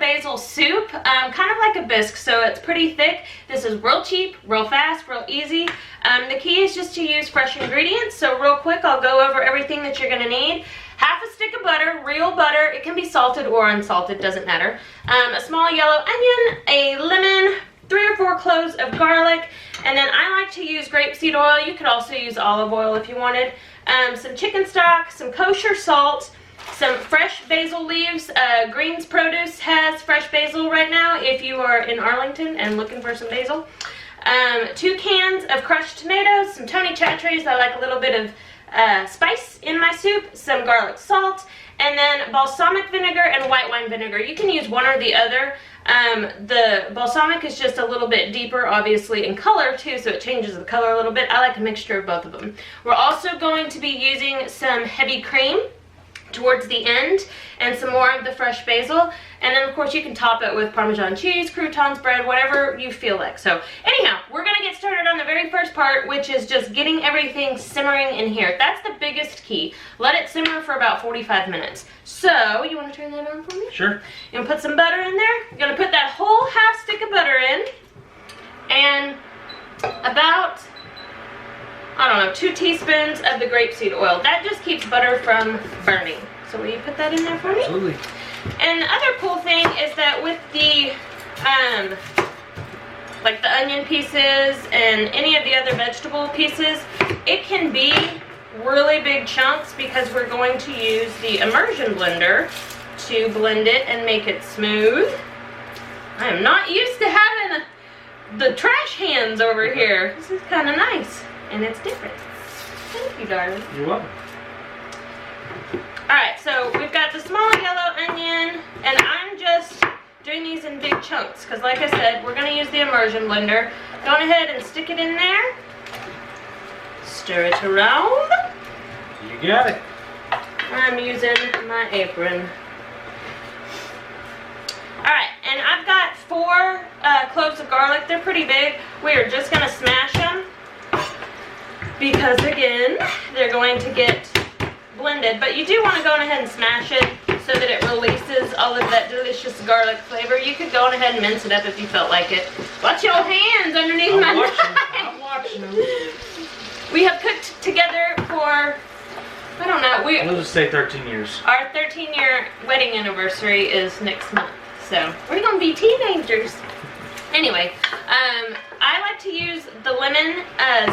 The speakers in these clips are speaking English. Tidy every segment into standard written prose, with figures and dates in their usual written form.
basil soup, kind of like a bisque, so it's pretty thick. This is real cheap, real fast, real easy. The key is just to use fresh ingredients. So real quick, I'll go over everything that you're gonna need. Half a stick of butter, real butter. It can be salted or unsalted, doesn't matter. A small yellow onion, a lemon, 3 or 4 cloves of garlic, and then I like to use grapeseed oil. You could also use olive oil if you wanted. Some chicken stock, some kosher salt, some fresh basil leaves. Greens Produce has fresh basil right now if you are in Arlington and looking for some basil. 2 cans of crushed tomatoes, some Tony Chatres. I like a little bit of spice in my soup, some garlic salt, and then balsamic vinegar and white wine vinegar. You can use one or the other. The balsamic is just a little bit deeper, obviously, in color too, so it changes the color a little bit. I like a mixture of both of them. We're also going to be using some heavy cream towards the end and some more of the fresh basil, and then of course you can top it with Parmesan cheese, croutons, bread, whatever you feel like. So anyhow, we're gonna get started on the very first part, which is just getting everything simmering in here. That's the biggest key. Let it simmer for about 45 minutes. So you want to turn that on for me? Sure. You're gonna put some butter in there. You're gonna put that whole half stick of butter in, and about, I don't know, 2 teaspoons of the grapeseed oil. That just keeps butter from burning. So will you put that in there for me? Absolutely. And the other cool thing is that with the, like the onion pieces and any of the other vegetable pieces, it can be really big chunks because we're going to use the immersion blender to blend it and make it smooth. I am not used to having the trash hands over here. This is kind of nice. And it's different. Thank you, darling. You're welcome. Alright, so we've got the small yellow onion, and I'm just doing these in big chunks, because like I said, we're going to use the immersion blender. Go ahead and stick it in there. Stir it around. You got it. I'm using my apron. Alright, and I've got 4 cloves of garlic. They're pretty big. We are just going to smash them, because again, they're going to get blended, but you do want to go ahead and smash it so that it releases all of that delicious garlic flavor. You could go ahead and mince it up if you felt like it. Watch your hands underneath my knife. I'm watching them. We have cooked together for, I don't know, We'll just say 13 years. Our 13-year wedding anniversary is next month, so we're gonna be teenagers. Anyway, I like to use the lemon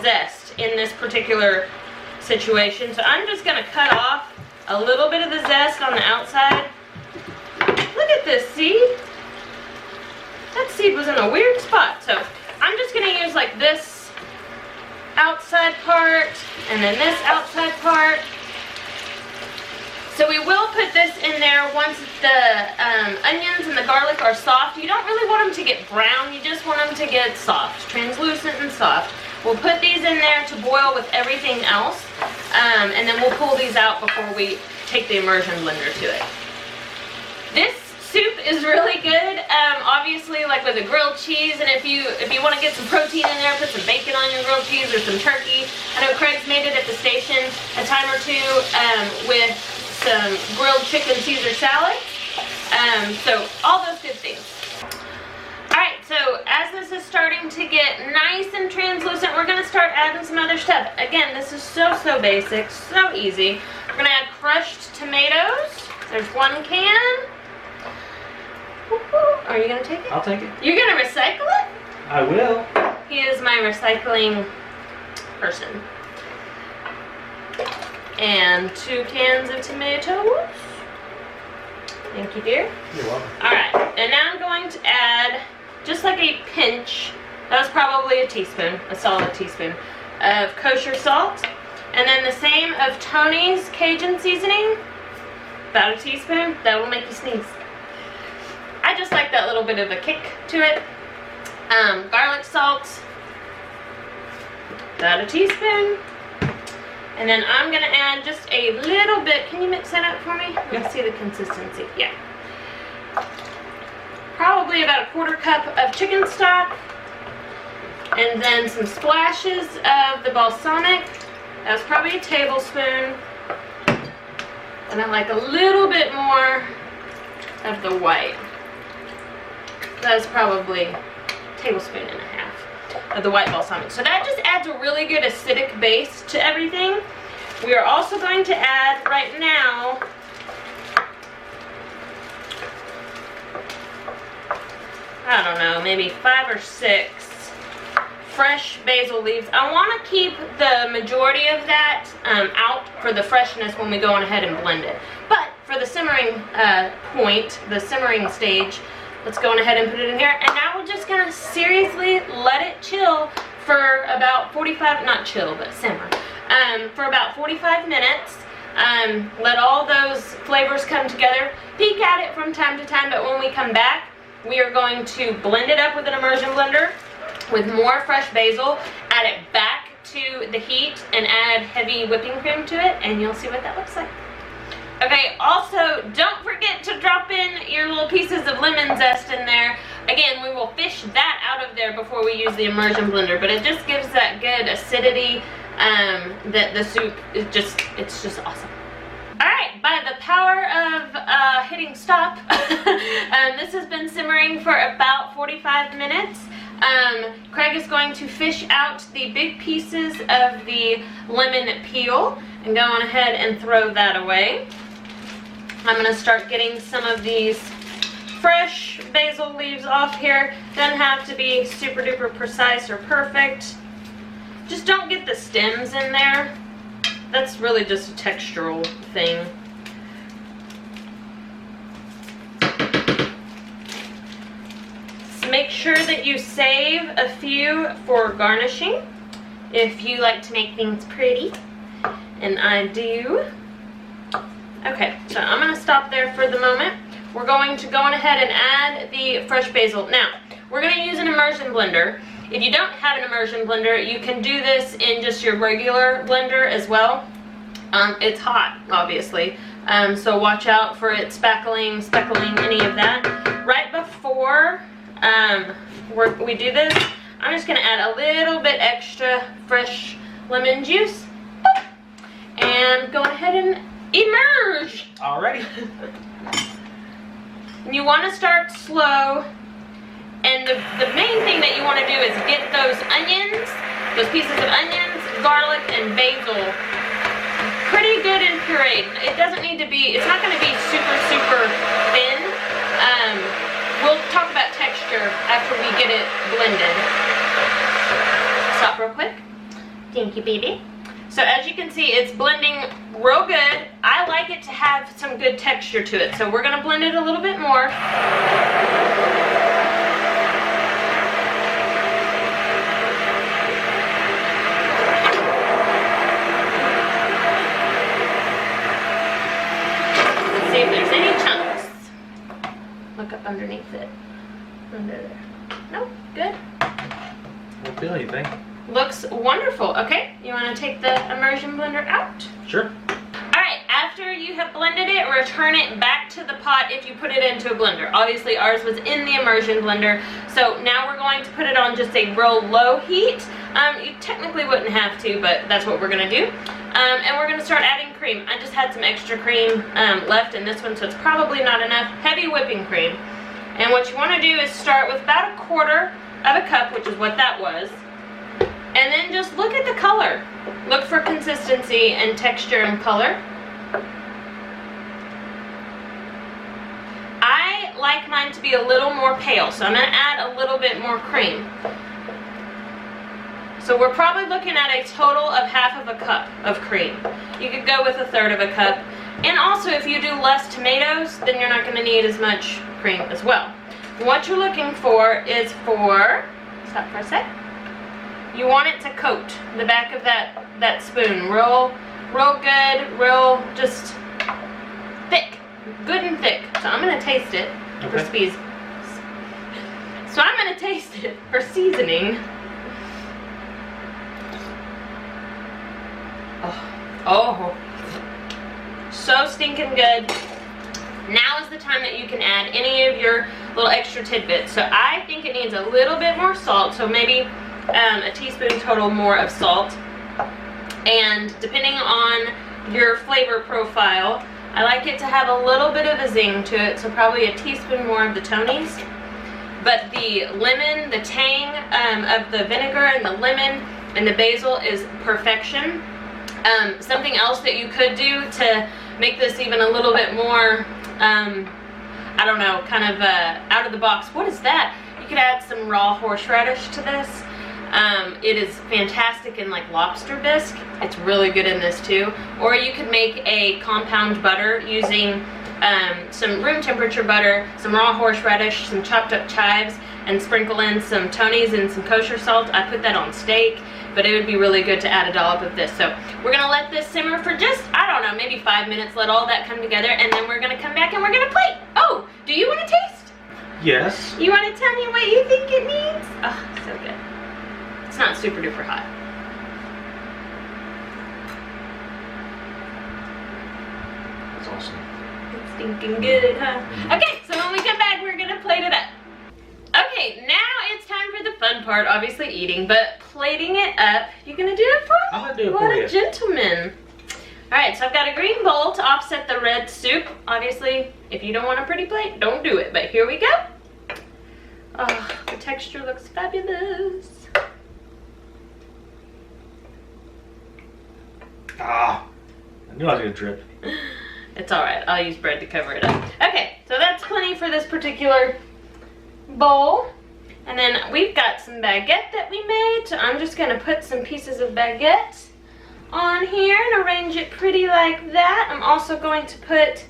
zest in this particular situation, so I'm just gonna cut off a little bit of the zest on the outside. Look at this seed. That seed was in a weird spot, so I'm just gonna use like this outside part and then this outside part. So we will put this in there once the onions and the garlic are soft. You don't really want them to get brown, you just want them to get soft, translucent and soft. We'll put these in there to boil with everything else, and then we'll pull these out before we take the immersion blender to it. This soup is really good, obviously like with a grilled cheese, and if you want to get some protein in there, put some bacon on your grilled cheese or some turkey. I know Craig's made it at the station a time or two with some grilled chicken Caesar salad, so all those good things. Alright, so as this is starting to get nice and translucent, we're going to start adding some other stuff. Again, this is so basic, so easy. We're going to add crushed tomatoes. There's 1 can. Woo-hoo. Are you going to take it? I'll take it. You're going to recycle it? I will. He is my recycling person. And 2 cans of tomatoes. Thank you, dear. You're welcome. Alright, and now I'm going to add just like a pinch, that was probably a teaspoon, a solid teaspoon, of kosher salt. And then the same of Tony's Cajun seasoning, about a teaspoon. That will make you sneeze. I just like that little bit of a kick to it. Garlic salt, about a teaspoon. And then I'm going to add just a little bit. Can you mix that up for me? Let me see the consistency. Yeah. Probably about a 1/4 cup of chicken stock. And then some splashes of the balsamic. That's probably a tablespoon. And I like a little bit more of the white. That's probably a tablespoon and a half of the white balsamic. So that just adds a really good acidic base to everything. We are also going to add right now I don't know, maybe 5 or 6 fresh basil leaves. I want to keep the majority of that out for the freshness when we go on ahead and blend it. But for the simmering point, the simmering stage, let's go on ahead and put it in here. And now we're just going to seriously let it chill for about 45, not chill, but simmer, for about 45 minutes. Let all those flavors come together. Peek at it from time to time, but when we come back, we are going to blend it up with an immersion blender with more fresh basil, add it back to the heat, and add heavy whipping cream to it, and you'll see what that looks like. Okay, also, don't forget to drop in your little pieces of lemon zest in there. Again, we will fish that out of there before we use the immersion blender, but it just gives that good acidity that the soup is just, it's just awesome. Alright, by the power of hitting stop, this has been simmering for about 45 minutes. Craig is going to fish out the big pieces of the lemon peel and go on ahead and throw that away. I'm going to start getting some of these fresh basil leaves off here. Doesn't have to be super duper precise or perfect. Just don't get the stems in there. That's really just a textural thing. So make sure that you save a few for garnishing if you like to make things pretty, and I do. Okay, so I'm going to stop there for the moment. We're going to go on ahead and add the fresh basil. Now, we're going to use an immersion blender. If you don't have an immersion blender, you can do this in just your regular blender as well. It's hot, obviously, so watch out for it speckling, any of that. Right before we do this, I'm just going to add a little bit extra fresh lemon juice and go ahead and immerse. Alrighty. You want to start slow. And the main thing that you want to do is get those onions, those pieces of onions, garlic, and basil pretty good and pureed. It doesn't need to be, it's not going to be super, super thin. We'll talk about texture after we get it blended. Stop real quick. Thank you, baby. So as you can see, it's blending real good. I like it to have some good texture to it. So we're going to blend it a little bit more. See if there's any chunks. Look up underneath it. Under there. Nope, good. Won't feel anything. Looks wonderful. Okay, you want to take the immersion blender out? Sure. Alright, after you have blended it, return it back to the pot if you put it into a blender. Obviously ours was in the immersion blender, so now we're going to put it on just a real low heat. You technically wouldn't have to, but that's what we're going to do. And we're going to start adding cream. I just had some extra cream left in this one, so it's probably not enough. Heavy whipping cream. And what you want to do is start with about 1/4 of a cup, which is what that was. And then just look at the color. Look for consistency and texture and color. I like mine to be a little more pale, so I'm going to add a little bit more cream. So we're probably looking at a total of 1/2 of a cup of cream. You could go with 1/3 of a cup. And also if you do less tomatoes, then you're not going to need as much cream as well. What you're looking for is stop for a sec. You want it to coat the back of that spoon real good, real just thick, good and thick. So I'm going to taste it for speed. So I'm going to taste it for seasoning. Oh, so stinking good. Now is the time that you can add any of your little extra tidbits. So I think it needs a little bit more salt, so maybe a teaspoon total more of salt. And depending on your flavor profile, I like it to have a little bit of a zing to it, so probably a teaspoon more of the Tony's. but the lemon, the tang of the vinegar and the lemon and the basil is perfection. Something else that you could do to make this even a little bit more, I don't know, kind of out of the box. What is that? You could add some raw horseradish to this. It is fantastic in like lobster bisque. It's really good in this too. Or you could make a compound butter using some room temperature butter, some raw horseradish, some chopped up chives, and sprinkle in some Tony's and some kosher salt. I put that on steak, but it would be really good to add a dollop of this. So we're gonna let this simmer for just, I don't know, maybe 5 minutes, let all that come together, and then we're gonna come back and we're gonna plate. Oh, do you wanna taste? Yes. You wanna tell me what you think it needs? Oh, so good. It's not super duper hot. That's awesome. It's stinking good, huh? Okay, so when we come back, we're gonna plate it up. Okay, now it's time for the fun part, obviously eating, but plating it up. You gonna do it for me? I'm gonna do it what for you. What a gentleman. All right, so I've got a green bowl to offset the red soup. Obviously, if you don't want a pretty plate, don't do it, but here we go. Oh, the texture looks fabulous. Ah, I knew I was gonna drip. It's all right, I'll use bread to cover it up. Okay, so that's plenty for this particular bowl. And then we've got some baguette that we made, so I'm just gonna put some pieces of baguette on here and arrange it pretty like that. I'm also going to put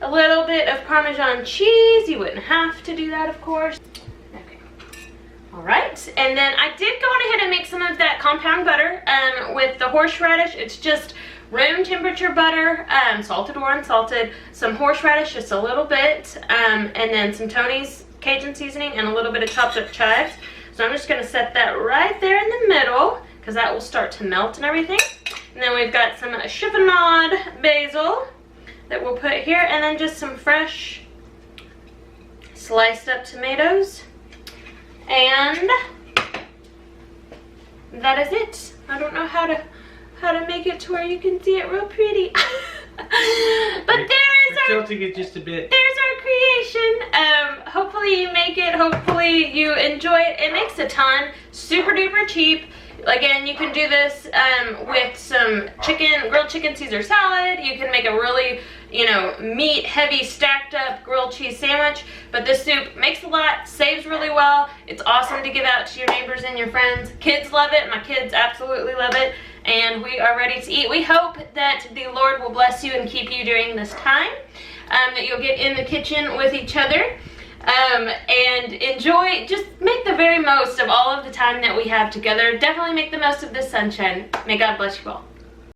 a little bit of Parmesan cheese. You wouldn't have to do that, of course. Okay. All right, and then I did go on ahead and make some of that compound butter with the horseradish. It's just room temperature butter, salted or unsalted, some horseradish, just a little bit, and then some Tony's Cajun seasoning and a little bit of chopped up chives. So I'm just gonna set that right there in the middle because that will start to melt and everything. And then we've got some chiffonade basil that we'll put here, and then just some fresh sliced up tomatoes. And that is it. I don't know how to make it to where you can see it real pretty. But there's our, tilting it just a bit. there's our creation. Hopefully you make it, hopefully you enjoy it. It makes a ton, super duper cheap. Again, you can do this with some grilled chicken Caesar salad. You can make a really, meat heavy stacked up grilled cheese sandwich. But this soup makes a lot, saves really well. It's awesome to give out to your neighbors and your friends. Kids love it. My kids absolutely love it. And we are ready to eat. We hope that the Lord will bless you and keep you during this time. That you'll get in the kitchen with each other. And enjoy, just make the very most of all of the time that we have together. Definitely make the most of this sunshine. May God bless you all.